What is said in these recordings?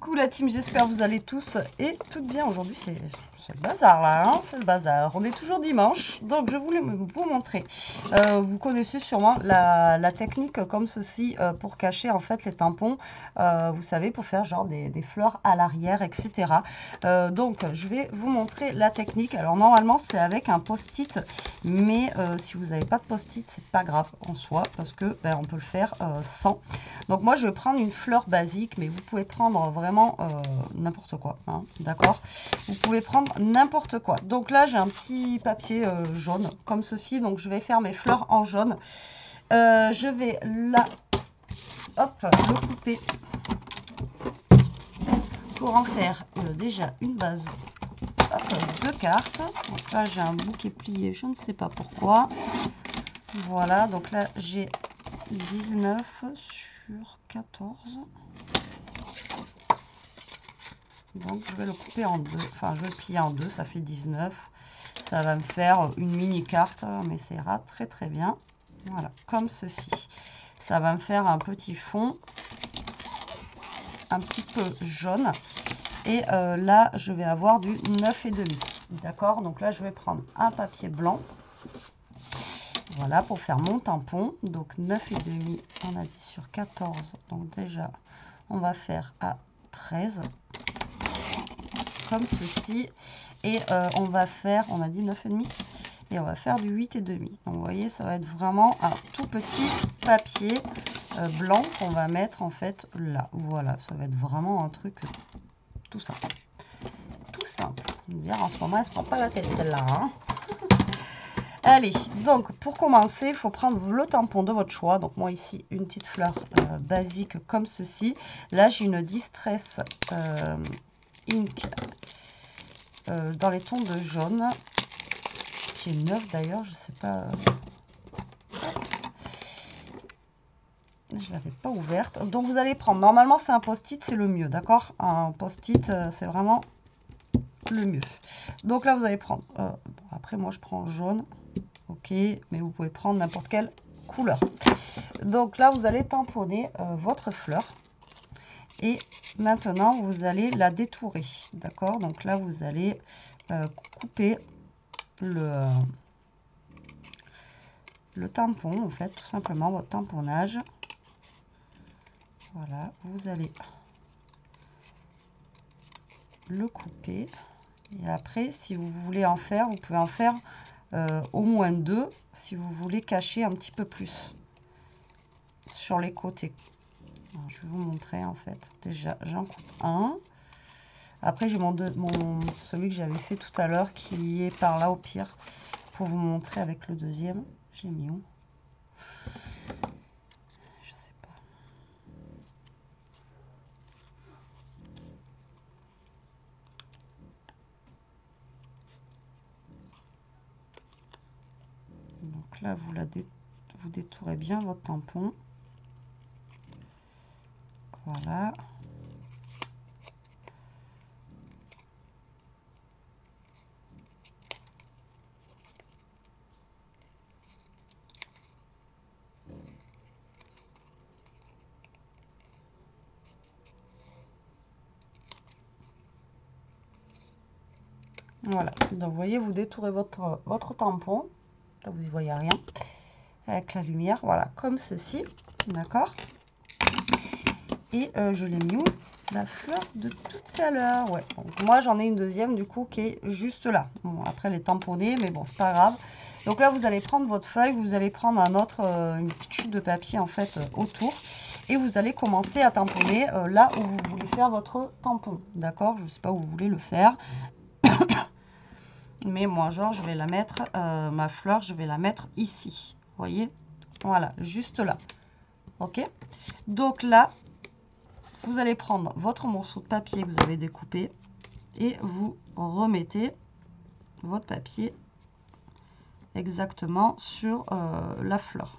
Coucou la team, j'espère que vous allez tous et toutes bien. Aujourd'hui c'est le bazar là, hein, c'est le bazar. On est toujours dimanche, donc je voulais vous montrer. Vous connaissez sûrement la technique comme ceci pour cacher en fait les tampons. Vous savez, pour faire genre des fleurs à l'arrière, etc. Donc je vais vous montrer la technique. Alors normalement c'est avec un post-it, mais si vous n'avez pas de post-it, c'est pas grave en soi parce que on peut le faire sans. Donc moi je vais prendre une fleur basique, mais vous pouvez prendre vraiment n'importe quoi, hein, d'accord? Vous pouvez prendre n'importe quoi. Donc là j'ai un petit papier jaune comme ceci, donc je vais faire mes fleurs en jaune. Je vais là, hop, le couper pour en faire déjà une base. Hop, 2 cartes. Donc là j'ai un bout qui est plié, je ne sais pas pourquoi. Voilà, donc là j'ai 19 sur 14. Donc je vais le couper en deux, enfin je vais le plier en deux, ça fait 19. Ça va me faire une mini carte, mais ça ira très très bien. Voilà, comme ceci. Ça va me faire un petit fond, un petit peu jaune. Et là, je vais avoir du 9,5. D'accord, donc là, je vais prendre un papier blanc. Voilà, pour faire mon tampon. Donc 9,5, on a dit sur 14. Donc déjà, on va faire à 13. Comme ceci. Et on va faire, on a dit 9,5. Et on va faire du 8,5. Donc vous voyez, ça va être vraiment un tout petit papier blanc qu'on va mettre en fait là. Voilà, ça va être vraiment un truc tout simple. Tout simple. On va dire, en ce moment, elle se prend pas la tête celle-là. Hein. Allez, donc pour commencer, il faut prendre le tampon de votre choix. Donc moi ici, une petite fleur basique comme ceci. Là, j'ai une Distress Ink dans les tons de jaune. Qui est neuve d'ailleurs, je sais pas. Je l'avais pas ouverte. Donc vous allez prendre, normalement c'est un post-it, c'est le mieux, d'accord? Un post-it, c'est vraiment le mieux. Donc là vous allez prendre, après moi je prends jaune, ok, mais vous pouvez prendre n'importe quelle couleur. Donc là vous allez tamponner votre fleur. Et maintenant vous allez la détourer, d'accord? Donc là vous allez couper le tampon, en fait, tout simplement votre tamponnage. Voilà, vous allez le couper. Et après, si vous voulez en faire, vous pouvez en faire au moins 2 si vous voulez cacher un petit peu plus sur les côtés. Alors, je vais vous montrer en fait. Déjà, j'en coupe un. Après, j'ai celui que j'avais fait tout à l'heure qui est par là au pire pour vous montrer avec le deuxième. J'ai mis où? Je sais pas. Donc là, vous détourez bien votre tampon. Voilà. Voilà, donc vous voyez, vous détourez votre tampon, là vous n'y voyez rien, avec la lumière, voilà, comme ceci, d'accord? Et je l'ai mis où? La fleur de tout à l'heure, ouais. Donc, moi j'en ai une deuxième du coup qui est juste là. Bon, après elle est tamponnée, mais bon, c'est pas grave. Donc là vous allez prendre votre feuille, vous allez prendre une petite chute de papier en fait autour. Et vous allez commencer à tamponner là où vous voulez faire votre tampon, d'accord? Je ne sais pas où vous voulez le faire. Mais moi, genre, je vais la mettre, ma fleur, je vais la mettre ici. Vous voyez? Voilà, juste là. Ok? Donc là, vous allez prendre votre morceau de papier que vous avez découpé et vous remettez votre papier exactement sur la fleur.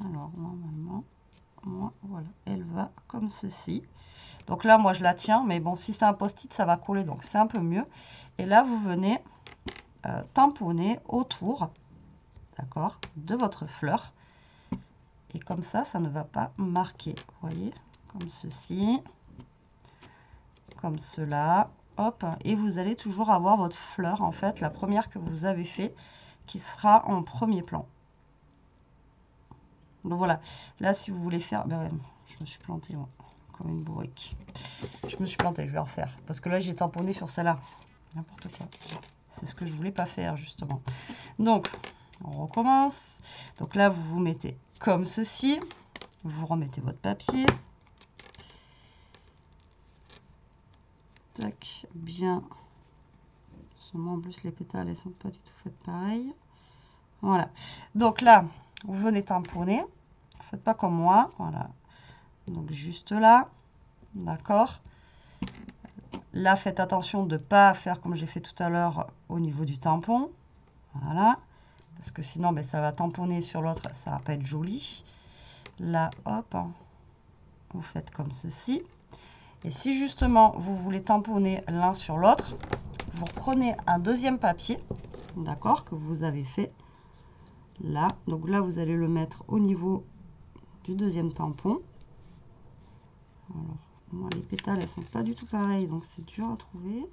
Alors, normalement, moi, voilà, elle va comme ceci. Donc là, moi, je la tiens, mais bon, si c'est un post-it, ça va coller, donc c'est un peu mieux. Et là, vous venez tamponner autour, d'accord, de votre fleur. Et comme ça ne va pas marquer, vous voyez, comme ceci, comme cela, hop, et vous allez toujours avoir votre fleur, en fait, la première que vous avez fait, qui sera en premier plan. Donc voilà, là si vous voulez faire, ben ouais, je me suis plantée moi, comme une bourrique. Je me suis plantée, je vais refaire, parce que là j'ai tamponné sur celle-là, n'importe quoi. C'est ce que je voulais pas faire justement. Donc on recommence. Donc là vous vous mettez comme ceci, vous remettez votre papier. Tac, bien. En plus les pétales elles sont pas du tout faites pareil. Voilà. Donc là vous venez tamponner. Faites pas comme moi. Voilà. Donc juste là. D'accord. Là faites attention de ne pas faire comme j'ai fait tout à l'heure au niveau du tampon. Voilà. Parce que sinon ben, ça va tamponner sur l'autre. Ça va pas être joli. Là hop. Vous faites comme ceci. Et si justement vous voulez tamponner l'un sur l'autre, vous reprenez un deuxième papier, d'accord, que vous avez fait là. Donc là, vous allez le mettre au niveau du deuxième tampon. Alors, moi, les pétales, elles sont pas du tout pareilles, donc c'est dur à trouver.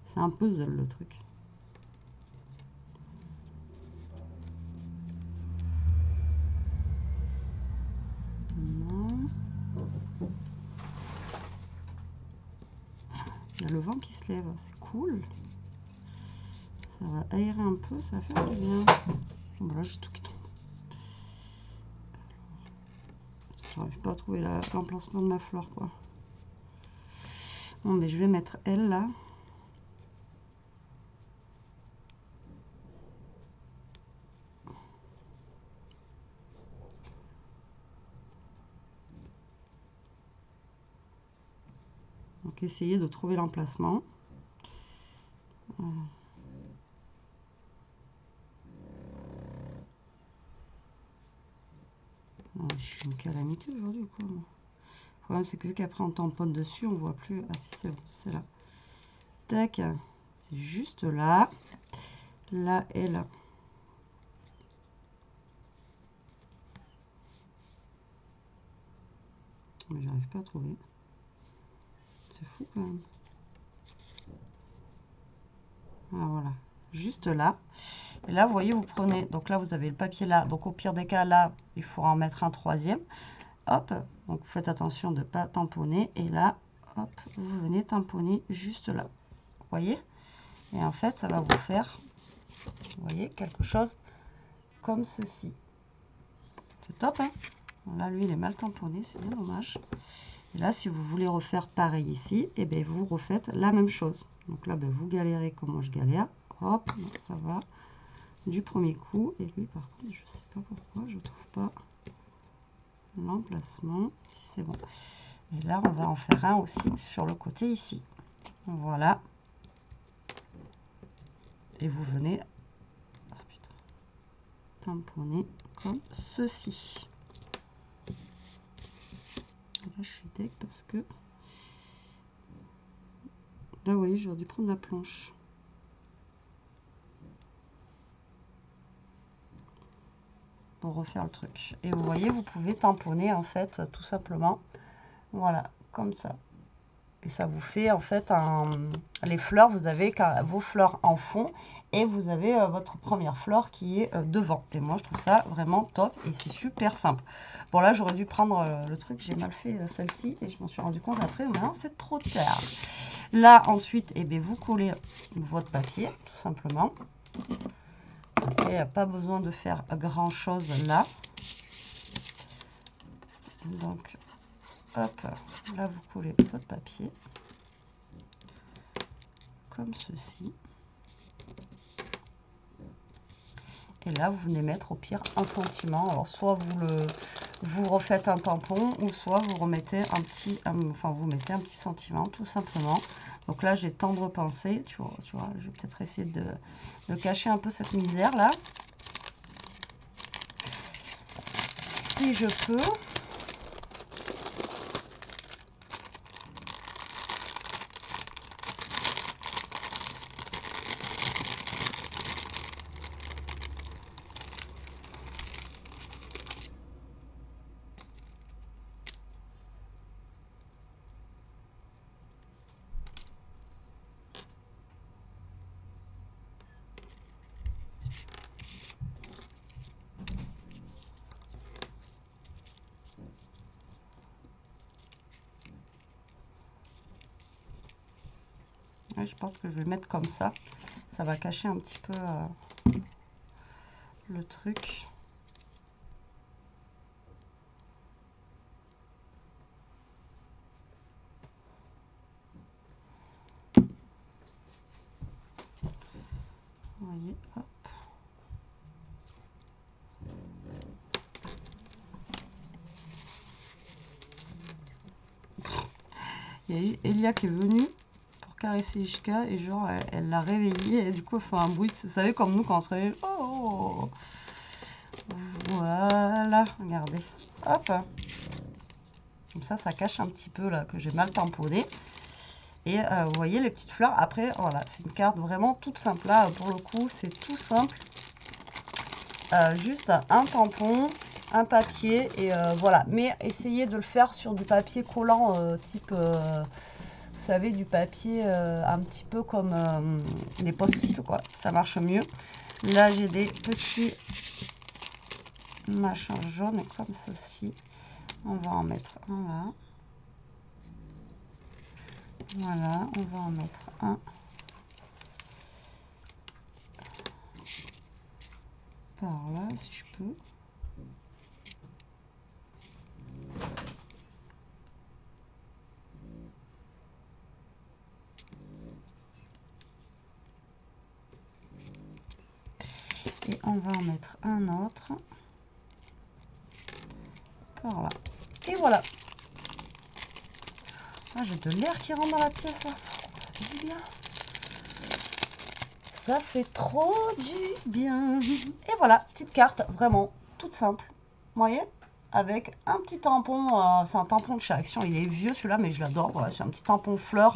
C'est un puzzle le truc. Il y a le vent qui se lève, c'est cool. Ça va aérer un peu, ça va faire du bien. Voilà, j'ai tout qui tombe. J'arrive pas à trouver l'emplacement de ma fleur, quoi. Bon, mais je vais mettre elle là. Donc essayez de trouver l'emplacement. Je suis une calamité aujourd'hui, quoi. Le problème, c'est que vu qu'après on tamponne dessus, on voit plus. Ah si, c'est bon, c'est là. Tac, c'est juste là. Là et là. Mais j'arrive pas à trouver. C'est fou quand même. Ah, voilà, juste là. Et là, vous voyez, vous prenez, donc là, vous avez le papier là. Donc au pire des cas, là, il faudra en mettre un troisième. Hop, donc vous faites attention de ne pas tamponner. Et là, hop, vous venez tamponner juste là. Vous voyez? Et en fait, ça va vous faire, vous voyez, quelque chose comme ceci. C'est top, hein? Bon, là, lui, il est mal tamponné, c'est bien dommage. Et là, si vous voulez refaire pareil ici, et bien vous refaites la même chose. Donc là, ben, vous galérez comme moi je galère. Hop, donc ça va du premier coup. Et lui, par contre, je sais pas pourquoi, je trouve pas l'emplacement. Si c'est bon. Et là, on va en faire un aussi sur le côté ici. Voilà. Et vous venez tamponner comme ceci. Et là, je suis deg parce que là, vous voyez, j'aurais dû prendre la planche. Pour refaire le truc. Et vous voyez, vous pouvez tamponner en fait tout simplement. Voilà, comme ça. Et ça vous fait en fait les fleurs, vous avez vos fleurs en fond et vous avez votre première fleur qui est devant. Et moi je trouve ça vraiment top et c'est super simple. Bon là j'aurais dû prendre le truc, j'ai mal fait celle-ci et je m'en suis rendu compte après, mais maintenant c'est trop tard. Là ensuite, eh bien, vous collez votre papier tout simplement. Il n'y a pas besoin de faire grand chose là. Donc hop, là vous collez votre papier comme ceci. Et là vous venez mettre au pire un sentiment. Alors soit vous refaites un tampon ou soit vous remettez vous mettez un petit sentiment tout simplement. Donc là j'ai tant de repensées, tu vois, je vais peut-être essayer de cacher un peu cette misère là. Si je peux. Et je pense que je vais le mettre comme ça. Ça va cacher un petit peu le truc. Vous voyez, hop. Il y a eu Elia qui est venue pour caresser Ishka et genre elle l'a réveillée et du coup elle fait un bruit. Vous savez comme nous quand on se réveille. Oh, voilà, regardez. Hop. Comme ça cache un petit peu là que j'ai mal tamponné. Et vous voyez les petites fleurs. Après, voilà, c'est une carte vraiment toute simple. Là, pour le coup, c'est tout simple. Juste un tampon, un papier et voilà. Mais essayez de le faire sur du papier collant type, vous savez, du papier un petit peu comme les post-it, quoi. Ça marche mieux. Là, j'ai des petits machins jaunes comme ceci. On va en mettre un là. Voilà, on va en mettre un par là, si je peux. Et on va en mettre un autre par là. Et voilà. Ah, j'ai de l'air qui rentre dans la pièce là. Ça fait du bien. Ça fait trop du bien. Et voilà, petite carte vraiment toute simple. Vous voyez, avec un petit tampon. C'est un tampon de chez Action. Il est vieux celui-là, mais je l'adore. Voilà, c'est un petit tampon fleur.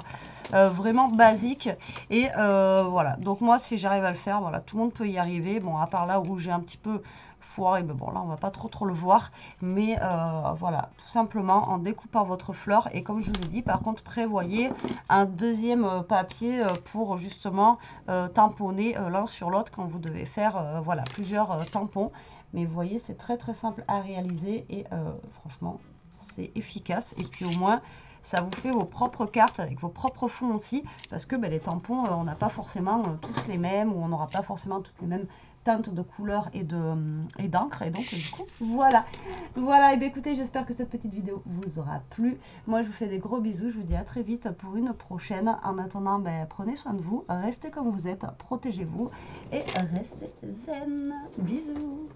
Vraiment basique. Et voilà. Donc moi, si j'arrive à le faire, voilà, tout le monde peut y arriver. Bon, à part là où j'ai un petit peu foiré, mais bon, là, on va pas trop le voir. Mais voilà, tout simplement en découpant votre fleur. Et comme je vous ai dit, par contre, prévoyez un deuxième papier pour justement tamponner l'un sur l'autre quand vous devez faire voilà, plusieurs tampons. Mais vous voyez, c'est très simple à réaliser et franchement, c'est efficace. Et puis au moins, ça vous fait vos propres cartes avec vos propres fonds aussi. Parce que ben, les tampons, on n'a pas forcément tous les mêmes ou on n'aura pas forcément toutes les mêmes teintes de couleurs et d'encre. Et donc, du coup, voilà. Voilà, et bien écoutez, j'espère que cette petite vidéo vous aura plu. Moi, je vous fais des gros bisous. Je vous dis à très vite pour une prochaine. En attendant, ben, prenez soin de vous. Restez comme vous êtes. Protégez-vous et restez zen. Bisous.